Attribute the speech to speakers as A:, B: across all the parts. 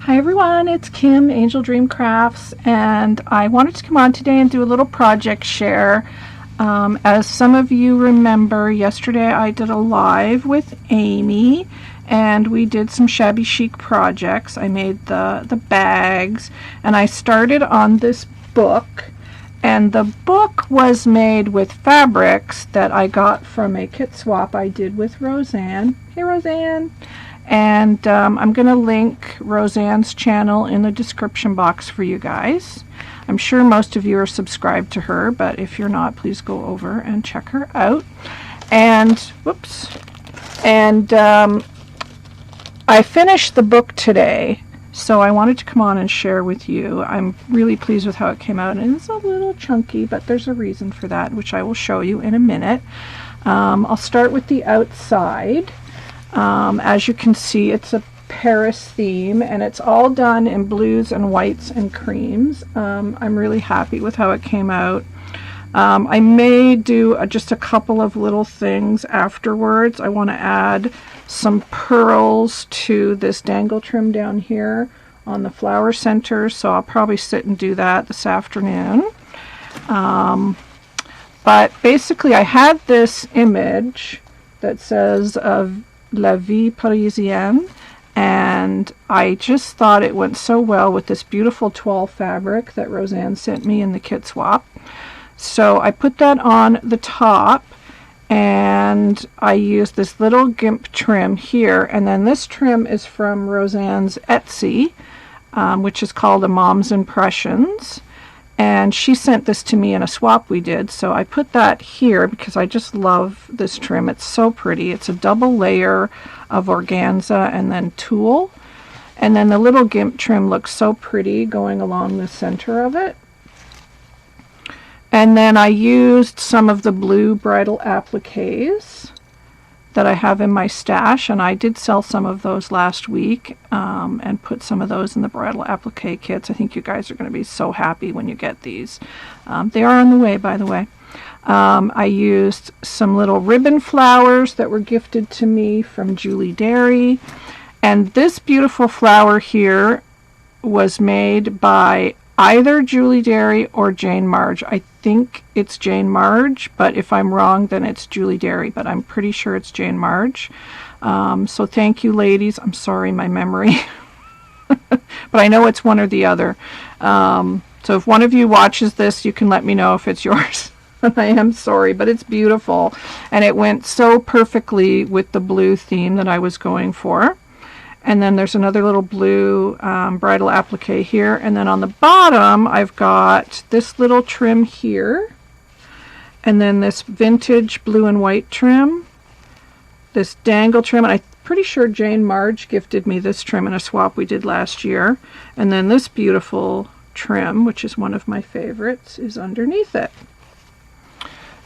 A: Hi everyone, it's Kim, Angeldreamcrafts, and I wanted to come on today and do a little project share. As some of you remember, yesterday I did a live with Amy and we did some shabby chic projects. I made the bags and I started on this book, and the book was made with fabrics that I got from a kit swap I did with Roseanne. Hey Roseanne! And I'm going to link Roseanne's channel in the description box for you guys. I'm sure most of you are subscribed to her, but if you're not, please go over and check her out. And, whoops, and I finished the book today, so I wanted to come on and share with you. I'm really pleased with how it came out, and it's a little chunky, but there's a reason for that, which I will show you in a minute. I'll start with the outside. As you can see, it's a Paris theme, and it's all done in blues and whites and creams. I'm really happy with how it came out. I may do just a couple of little things afterwards. I want to add some pearls to this dangle trim down here on the flower center, so I'll probably sit and do that this afternoon. But basically I had this image that says La Vie Parisienne, and I just thought it went so well with this beautiful toile fabric that Roseanne sent me in the kit swap. So I put that on the top, and I used this little gimp trim here, and then this trim is from Roseanne's Etsy, which is called A Mom's Impressions. And she sent this to me in a swap we did, so I put that here because I just love this trim. It's so pretty. It's a double layer of organza and then tulle. And then the little gimp trim looks so pretty going along the center of it. And then I used some of the blue bridal appliques that I have in my stash, and I did sell some of those last week and put some of those in the bridal applique kits. I think you guys are going to be so happy when you get these. They are on the way, by the way. I used some little ribbon flowers that were gifted to me from Julie Derry, and this beautiful flower here was made by either Julie Derry or Jane Marge. I think it's Jane Marge, but if I'm wrong, then it's Julie Derry, but I'm pretty sure it's Jane Marge. So thank you, ladies. I'm sorry, my memory. But I know it's one or the other. So if one of you watches this, you can let me know if it's yours. I am sorry, but it's beautiful. And it went so perfectly with the blue theme that I was going for. And then there's another little blue bridal applique here. And then on the bottom, I've got this little trim here. And then this vintage blue and white trim. This dangle trim. And I'm pretty sure Jane Marge gifted me this trim in a swap we did last year. And then this beautiful trim, which is one of my favorites, is underneath it.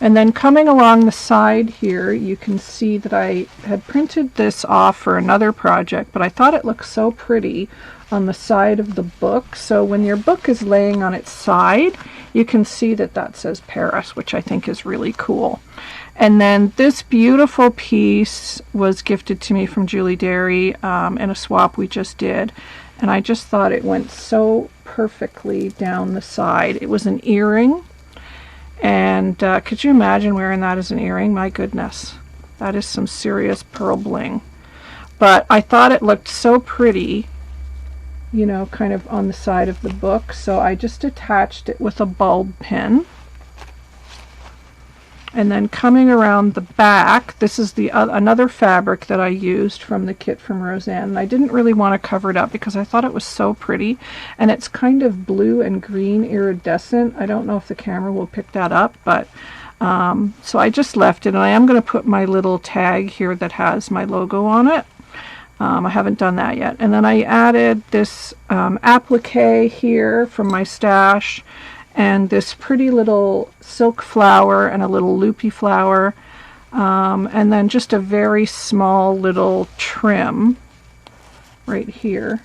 A: And then coming along the side here, you can see that I had printed this off for another project, but I thought it looked so pretty on the side of the book. So when your book is laying on its side, you can see that that says Paris, which I think is really cool. And then this beautiful piece was gifted to me from Julie Derry in a swap we just did. And I just thought it went so perfectly down the side. It was an earring. And could you imagine wearing that as an earring? My goodness, that is some serious pearl bling. But I thought it looked so pretty, you know, kind of on the side of the book, so I just attached it with a bulb pin. And then coming around the back, this is the another fabric that I used from the kit from Roseanne. And I didn't really want to cover it up because I thought it was so pretty. And it's kind of blue and green iridescent. I don't know if the camera will pick that up, but so I just left it. And I am going to put my little tag here that has my logo on it. I haven't done that yet. And then I added this applique here from my stash, and this pretty little silk flower and a little loopy flower, and then just a very small little trim right here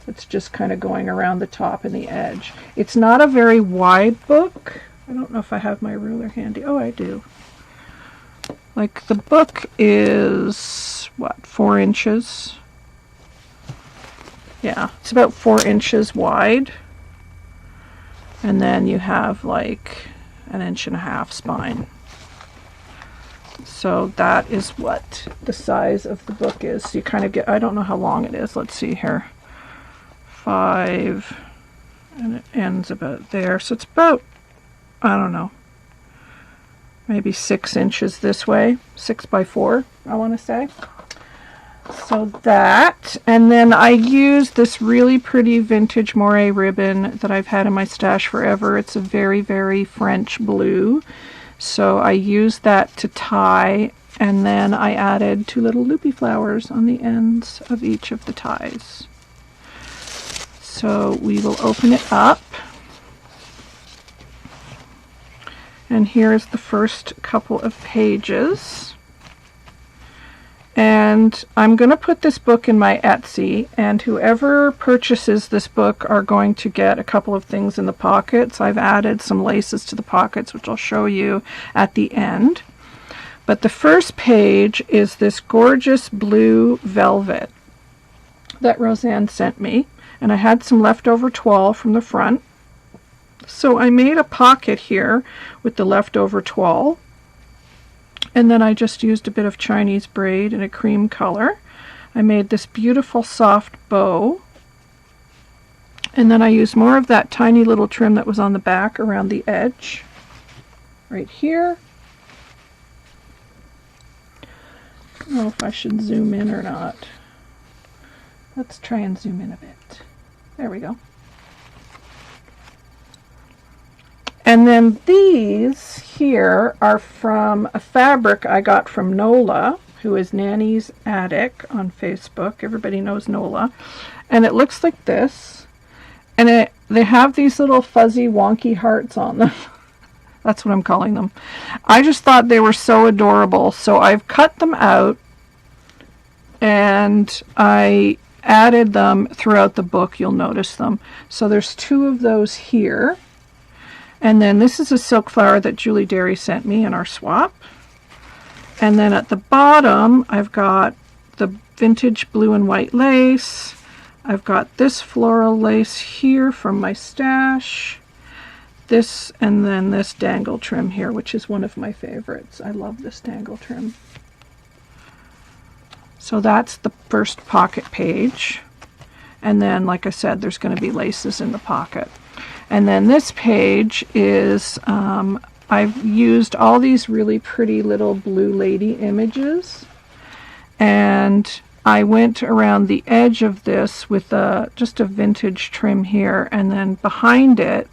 A: that's just kind of going around the top and the edge. It's not a very wide book. I don't know if I have my ruler handy. Oh, I do. Like, the book is, what, 4 inches? Yeah, it's about 4 inches wide. And then you have like 1.5 inch spine. So that is what the size of the book is. So you kind of get, I don't know how long it is. Let's see here. 5, and it ends about there. So it's about, I don't know, maybe 6 inches this way. 6 by 4, I want to say. So that, and then I used this really pretty vintage moire ribbon that I've had in my stash forever. It's a very, very French blue. So I used that to tie, and then I added 2 little loopy flowers on the ends of each of the ties. So we will open it up. And here's the first couple of pages. And I'm going to put this book in my Etsy, and whoever purchases this book are going to get a couple of things in the pockets. I've added some laces to the pockets, which I'll show you at the end. But the first page is this gorgeous blue velvet that Roseanne sent me, and I had some leftover toile from the front. So I made a pocket here with the leftover toile. And then I just used a bit of Chinese braid in a cream color. I made this beautiful soft bow. And then I used more of that tiny little trim that was on the back around the edge. Right here. I don't know if I should zoom in or not. Let's try and zoom in a bit. There we go. And then these here are from a fabric I got from Nola, who is Nanny's Attic on Facebook. Everybody knows Nola. And it looks like this. And they have these little fuzzy wonky hearts on them. That's what I'm calling them. I just thought they were so adorable. So I've cut them out and I added them throughout the book. You'll notice them. So there's 2 of those here. And then this is a silk flower that Julie Derry sent me in our swap. And then at the bottom, I've got the vintage blue and white lace. I've got this floral lace here from my stash. This, and then this dangle trim here, which is one of my favorites. I love this dangle trim. So that's the first pocket page. And then, like I said, there's going to be laces in the pocket. And then this page is, I've used all these really pretty little blue lady images. And I went around the edge of this with just a vintage trim here. And then behind it,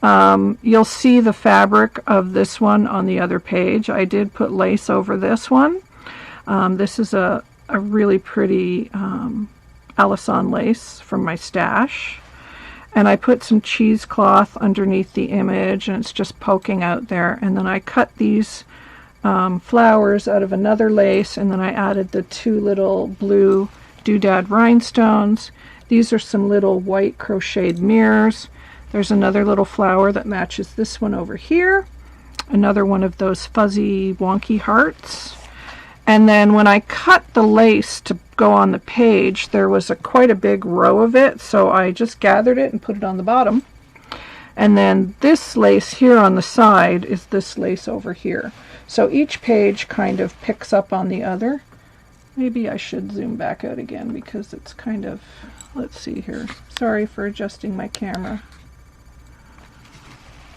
A: you'll see the fabric of this one on the other page. I did put lace over this one. This is a really pretty Alisson lace from my stash. And I put some cheesecloth underneath the image, and it's just poking out there. And then I cut these flowers out of another lace, and then I added the 2 little blue doodad rhinestones. These are some little white crocheted mirrors. There's another little flower that matches this one over here. Another one of those fuzzy wonky hearts. And then when I cut the lace to go on the page, there was quite a big row of it, so I just gathered it and put it on the bottom. And then this lace here on the side is this lace over here. So each page kind of picks up on the other. Maybe I should zoom back out again because it's kind of, let's see here. Sorry for adjusting my camera.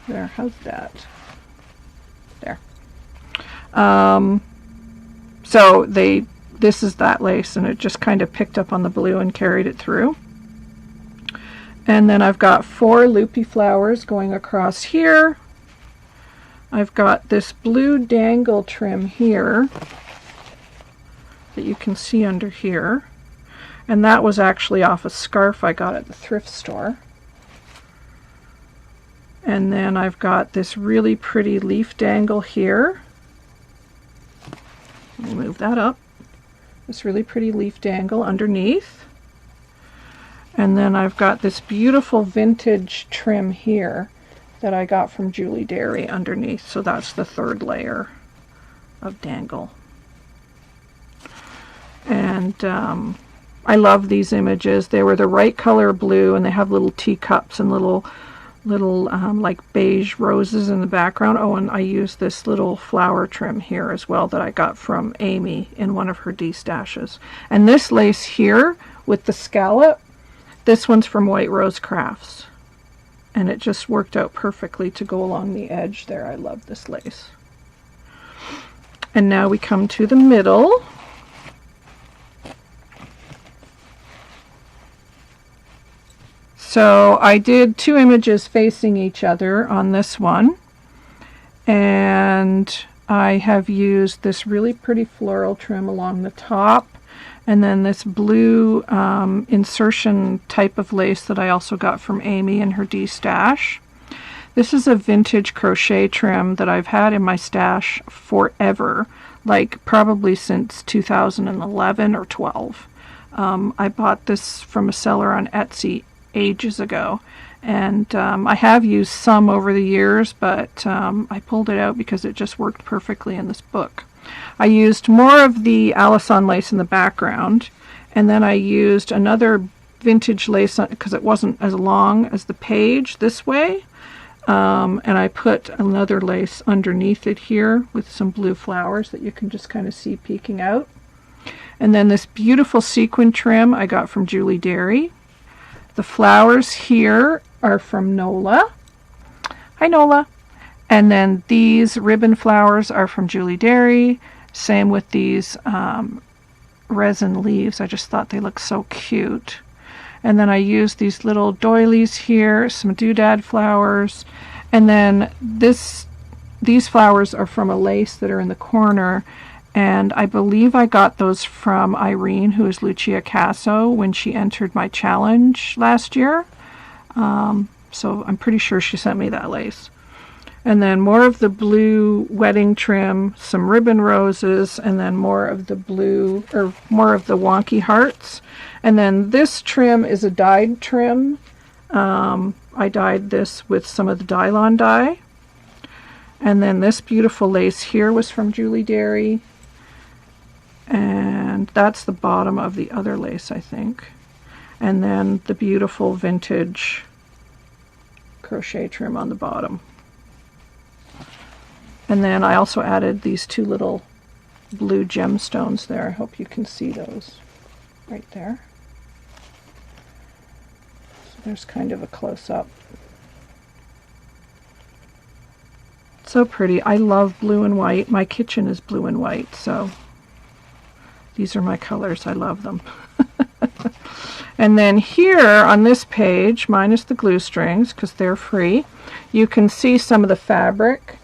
A: There, how's that? There. So this is that lace, and it just kind of picked up on the blue and carried it through. And then I've got 4 loopy flowers going across here. I've got this blue dangle trim here that you can see under here. And that was actually off a scarf I got at the thrift store. And then I've got this really pretty leaf dangle here. Let me move that up. This really pretty leaf dangle underneath. And then I've got this beautiful vintage trim here that I got from Julie Derry underneath. So that's the 3rd layer of dangle. And I love these images. They were the right color blue, and they have little teacups and little like beige roses in the background. Oh, and I used this little flower trim here as well that I got from Amy in one of her D-stashes. And this lace here with the scallop, this one's from White Rose Crafts. And it just worked out perfectly to go along the edge there. I love this lace. And now we come to the middle. So I did 2 images facing each other on this one, and I have used this really pretty floral trim along the top, and then this blue insertion type of lace that I also got from Amy in her D-stash. This is a vintage crochet trim that I've had in my stash forever, like probably since 2011 or 12. I bought this from a seller on Etsy ages ago, and I have used some over the years, but I pulled it out because it just worked perfectly in this book. I used more of the Alison lace in the background, and then I used another vintage lace because it wasn't as long as the page this way, and I put another lace underneath it here with some blue flowers that you can just kind of see peeking out. And then this beautiful sequin trim I got from Julie Derry. The flowers here are from Nola. Hi, Nola. And then these ribbon flowers are from Julie Derry. Same with these resin leaves. I just thought they looked so cute. And then I used these little doilies here, some doodad flowers. And then these flowers are from a lace that are in the corner. And I believe I got those from Irene, who is Lucia Casso, when she entered my challenge last year. So I'm pretty sure she sent me that lace. And then more of the blue wedding trim, some ribbon roses, and then more of the blue, or more of the wonky hearts. And then this trim is a dyed trim. I dyed this with some of the Dylon dye. And then this beautiful lace here was from Julie Derry. And that's the bottom of the other lace, I think. And then the beautiful vintage crochet trim on the bottom. And then I also added these 2 little blue gemstones there. I hope you can see those right there. So there's kind of a close-up. So pretty. I love blue and white. My kitchen is blue and white, so these are my colors. I love them. And then here on this page, minus the glue strings, because they're free, you can see some of the fabric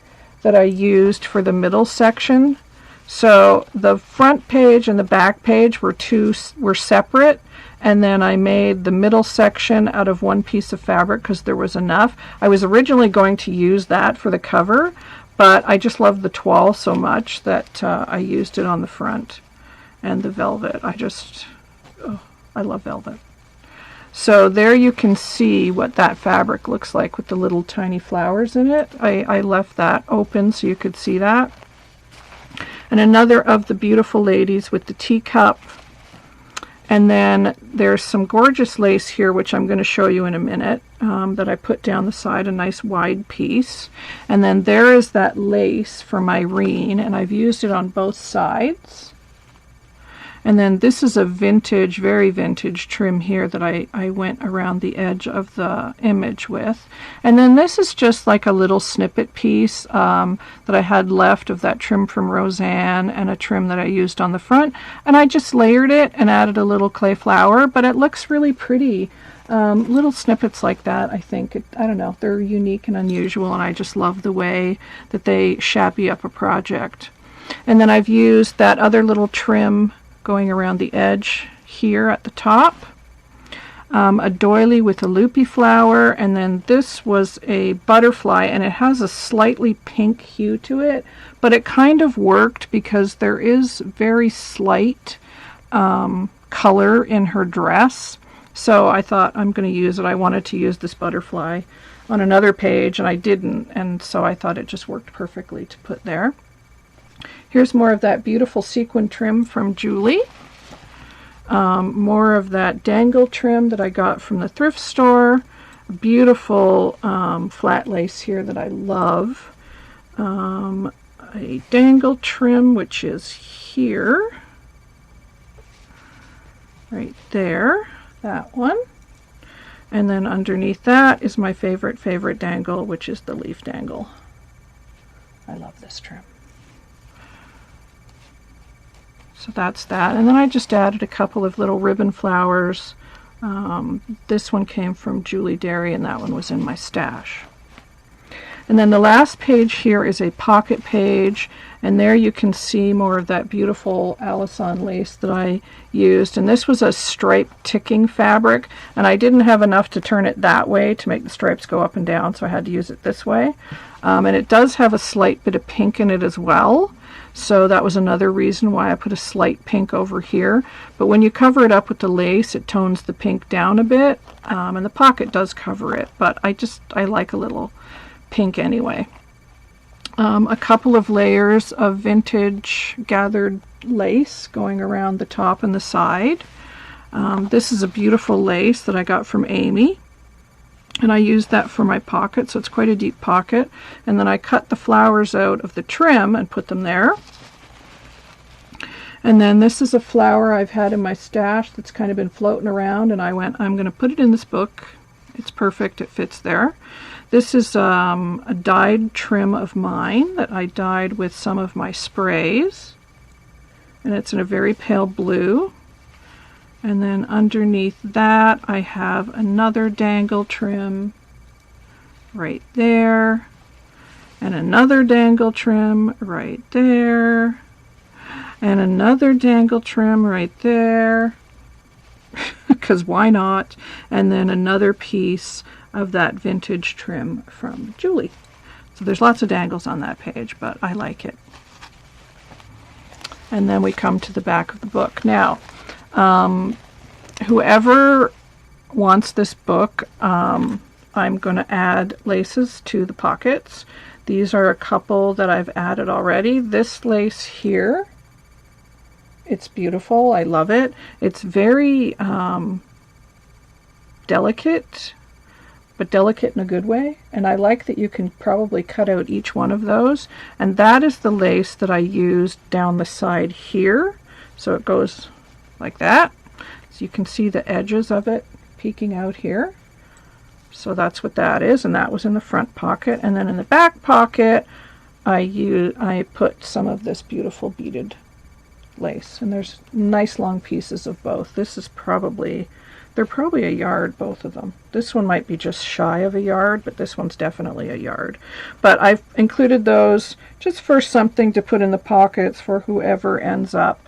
A: that I used for the middle section. So the front page and the back page were separate, and then I made the middle section out of one piece of fabric because there was enough. I was originally going to use that for the cover, but I just love the toile so much that I used it on the front. And the velvet, I love velvet. So there you can see what that fabric looks like with the little tiny flowers in it. I left that open so you could see that. And another of the beautiful ladies with the teacup. And then there's some gorgeous lace here, which I'm going to show you in a minute, that I put down the side, a nice wide piece. And then there is that lace from Irene, and I've used it on both sides. And then this is a vintage, very vintage trim here that I went around the edge of the image with. And then this is just like a little snippet piece that I had left of that trim from Roseanne, and a trim that I used on the front. And I just layered it and added a little clay flower, but it looks really pretty. Little snippets like that, I think, I don't know, they're unique and unusual, and I just love the way that they shabby up a project. And then I've used that other little trim going around the edge here at the top, a doily with a loopy flower, and then this was a butterfly, and it has a slightly pink hue to it, but it kind of worked because there is very slight color in her dress. So I thought, I'm going to use it. I wanted to use this butterfly on another page, and I didn't, and so I thought it just worked perfectly to put there. Here's more of that beautiful sequin trim from Julie. More of that dangle trim that I got from the thrift store. Beautiful flat lace here that I love. A dangle trim, which is here, right there, that one. And then underneath that is my favorite dangle, which is the leaf dangle. I love this trim. So that's that. And then I just added a couple of little ribbon flowers. This one came from Julie Derry, and that one was in my stash. And then the last page here is a pocket page, and there you can see more of that beautiful Alison lace that I used. And this was a striped ticking fabric, and I didn't have enough to turn it that way to make the stripes go up and down, so I had to use it this way. And it does have a slight bit of pink in it as well, so that was another reason why I put a slight pink over here. But when you cover it up with the lace, it tones the pink down a bit, and the pocket does cover it, but I like a little pink anyway. A couple of layers of vintage gathered lace going around the top and the side. This is a beautiful lace that I got from Amy, and I used that for my pocket, so it's quite a deep pocket. And then I cut the flowers out of the trim and put them there. And then this is a flower I've had in my stash that's kind of been floating around, and I went, I'm going to put it in this book. It's perfect, it fits there. This is a dyed trim of mine that I dyed with some of my sprays, and it's in a very pale blue. And then underneath that I have another dangle trim right there, and another dangle trim right there, and another dangle trim right there, because why not? And then another piece of that vintage trim from Julie. So there's lots of dangles on that page, but I like it. And then we come to the back of the book. Now, whoever wants this book, I'm going to add laces to the pockets. These are a couple that I've added already. This lace here, it's beautiful. I love it. It's very delicate, but delicate in a good way. And I like that you can probably cut out each one of those. And that is the lace that I used down the side here. So it goes like that. So you can see the edges of it peeking out here. So that's what that is, and that was in the front pocket. And then in the back pocket, I put some of this beautiful beaded lace, and there's nice long pieces of both. This is probably, they're probably a yard, both of them. This one might be just shy of a yard, but this one's definitely a yard. But I've included those just for something to put in the pockets for whoever ends up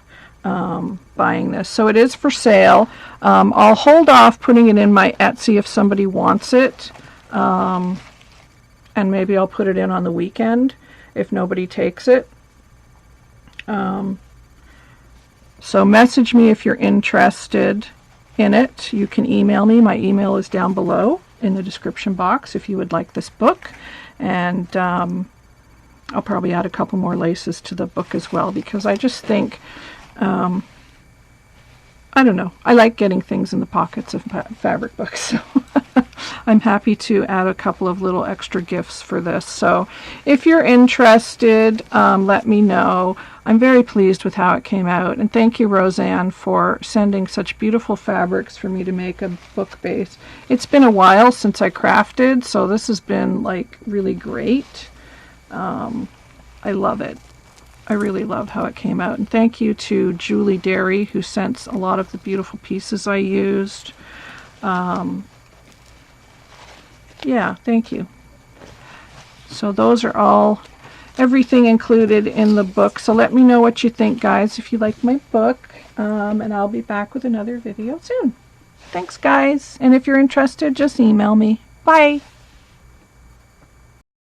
A: buying this. So it is for sale. I'll hold off putting it in my Etsy if somebody wants it, and maybe I'll put it in on the weekend if nobody takes it. So message me if you're interested in it. You can email me. My email is down below in the description box if you would like this book. And I'll probably add a couple more laces to the book as well, because I just think, I don't know, I like getting things in the pockets of fabric books, so I'm happy to add a couple of little extra gifts for this. So if you're interested, let me know. I'm very pleased with how it came out, and thank you, Roseanne, for sending such beautiful fabrics for me to make a book base. It's been a while since I crafted, so this has been like really great. I love it. I really love how it came out. And thank you to Julie Derry, who sent a lot of the beautiful pieces I used. Yeah, thank you. So those are all, everything included in the book. So let me know what you think, guys, if you like my book. And I'll be back with another video soon. Thanks, guys. And if you're interested, just email me. Bye.